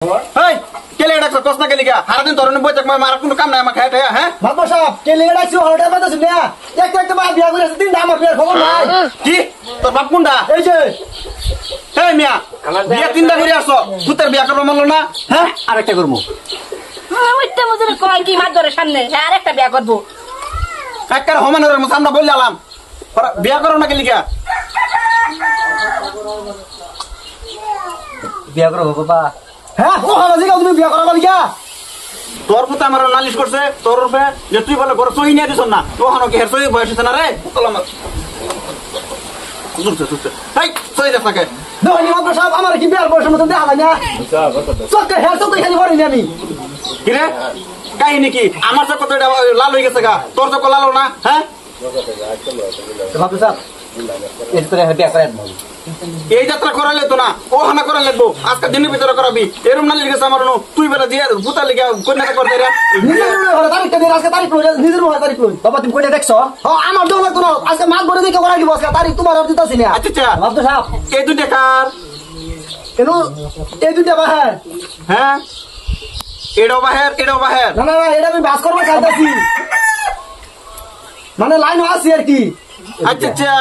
Hey, কেলে এটা কস না কেলে গা হারাদিন তরুণ বইতে মারা কোনো কাম নাই আমার খায় হ্যাঁ বাবা সাহেব কেলে এটা ছিল হটা পাতাছ না একটা মা বিয়া করে তিন দাম আপনার খবর নাই কি তোর বাপ কোনটা এই যে এই মিয়া বিয়া তিনটা করে আসো পুতের বিয়া করব মানলো না হ্যাঁ আরেকটা করব ওইটা মজুরি কয় কি মার ধরে সামনে আরেকটা বিয়া করব একবার হমানের মত আমরা বললাম বিয়া করো না কেলে গা বিয়া করব বাবা হ্যাঁ ও হালাজি গাও তুমি বিয়া করাবা লিগা তোর পুতে আমার নালিশ করছে তোর রূপে যে তুই বলে ঘর সই নিয়ে দিছ না তো হানো কি হের সই বয়স হচ্ছে না রে কলম দুসে হাই সই দে থাকে দোনি বাবা সাহেব আমার কি বিয়ার বয়স মত দেখা যায় না সত্যি হ্যাঁ সত্যি খালি বড় নি আমি কি রে কাহিনী কি আমার তো কত লাল হয়ে গেছে গা তোর তো লাল না হ্যাঁ বাবা সাহেব এর করে বিয়া করে না এই যাত্রা করা লাগতো না ও হানা করা লাগবো আজকে দিনের ভিতরে করাবি এরম না লিখেছে আমার তুই বেলা দিয়ে ভূতা লিখে কন্যাটা করতে রে নিজের ঘরে তারিখ দিন আজকে তারিখ লই নিজের ঘরে তারিখ লই বাবা তুমি কইটা দেখছো আমার দোল লাগতো না আজকে মাছ ভরে দিকে করা দিব আজকে তারিখ তোমার আর দিতাছি না আচ্ছা বাবা সাহেব এই দুইটা কার কেন এই দুইটা বাহার হ্যাঁ এটাও বাহের না না এটা আমি বাস করবো চাইতাছি মানে লাইন আছে আর কি আচ্ছা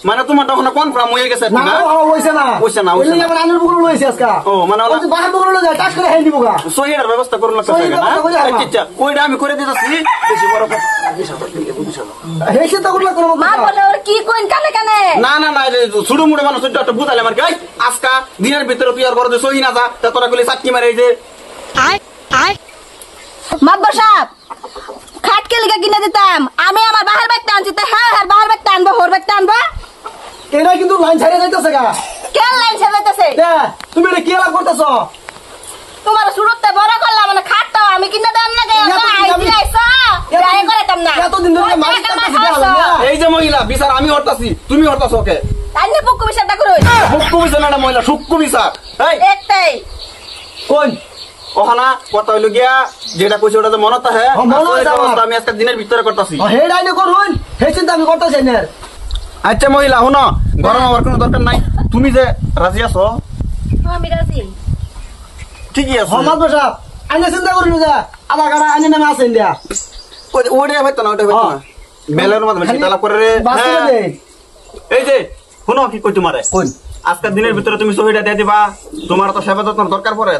মানে তোমার তখন কনফার্ম হয়ে গেছে না না হইছে না এলি আমরা আনুর বুকুল লইছি আজকে ও মানে ওই বাহার বুকুল লই যায় টাক করে হেল দিবগা সহির ব্যবস্থা করুন লাগতে আচ্ছা ওইটা আমি করে দিতেছি বেশি বড় হেসে তো করলা করব মা বলে ওর কি কইন কানে কানে না না না ছুড়ু মুড়ে মানুষ একটা ভূতালে আমার গাই আজকা দিনের ভিতরে তুই আর ঘরে সহি না যা তা তোরা গুলি সাক্ষী মারে এই যে মাদবর সাহেব খাট কে লিগা কিনে দিতাম আমি আমার বাহার ব্যাগটা আনছি তো হ্যাঁ বাহার ব্যাগটা আনবো হোর ব্যাগটা আনবো এরা কিন্তু লাইন ছাড়ে যাইতাছে গা কে লাইন ছেড়েতেছে তুমি এটা কি লাভ করতেছো তোমার শুরুতে বড় করলাম মানে খাটটাও আমি কিনে দেন না যাই করেতাম না এতদিন ধরে মালিক এই যে মহিলা বিচার আমি হরতাছি তুমি হরতাছ ওকে তাইলে পুকু বিচারটা করো মুক্কু বিচার না মহিলা সুক্কু বিচার এই একটাই কোন ওখানা কথা হইল গিয়া যেটা কইছে ওটা তো মনত আছে আমি আজকে দিনের ভিতরে করতেছি হে ডাইনে করুন হে চিন্তা আমি করতেছি না আচ্ছা মহিলা শুনো গরম হওয়ার কোনো দরকার নাই তুমি যে রাজি আছো আমি রাজি ঠিকই আছে হমাদ বসা আইনে চিন্তা করিনি যা আধা গাড়া আইনে নামে আছে ইন্ডিয়া ওইটা হইতো না ওইটা হইতো না মেলের মধ্যে শীতলা করে রে এই যে শুনো কি কই তোমারে কোন আজকের দিনের ভিতরে তুমি সহিটা দিয়ে দিবা তোমার তো সেবা যত্ন দরকার পড়ে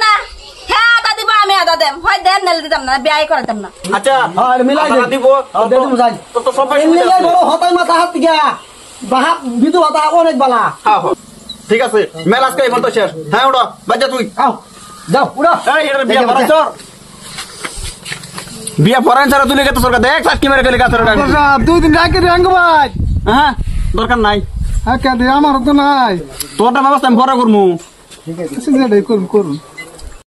না হ্যাঁ আদা দিব আমি আদা দেম হয় দেন নালে দিতাম না বিয়াই করতাম না আচ্ছা আর মিলাই দিব তো সবাই বড় হতাই মাথা হাত গিয়া বাহা বিদু হতা অনেক বালা হ্যাঁ ঠিক আছে মেল আজকে এই মতো শেষ হ্যাঁ ওটা বাজা তুই আও যাও উড়া এই এটা বিয়া পড়াইছ বিয়া পড়াইছ আর তুই লেগে সরকার দেখ সাত কি মেরে গেলে গাছর দুই দিন রাখে রে আঙ্গ ভাই হ্যাঁ দরকার নাই হ্যাঁ কে আমার তো নাই তোরটা ব্যবস্থা আমি পরে করবো ঠিক আছে করুন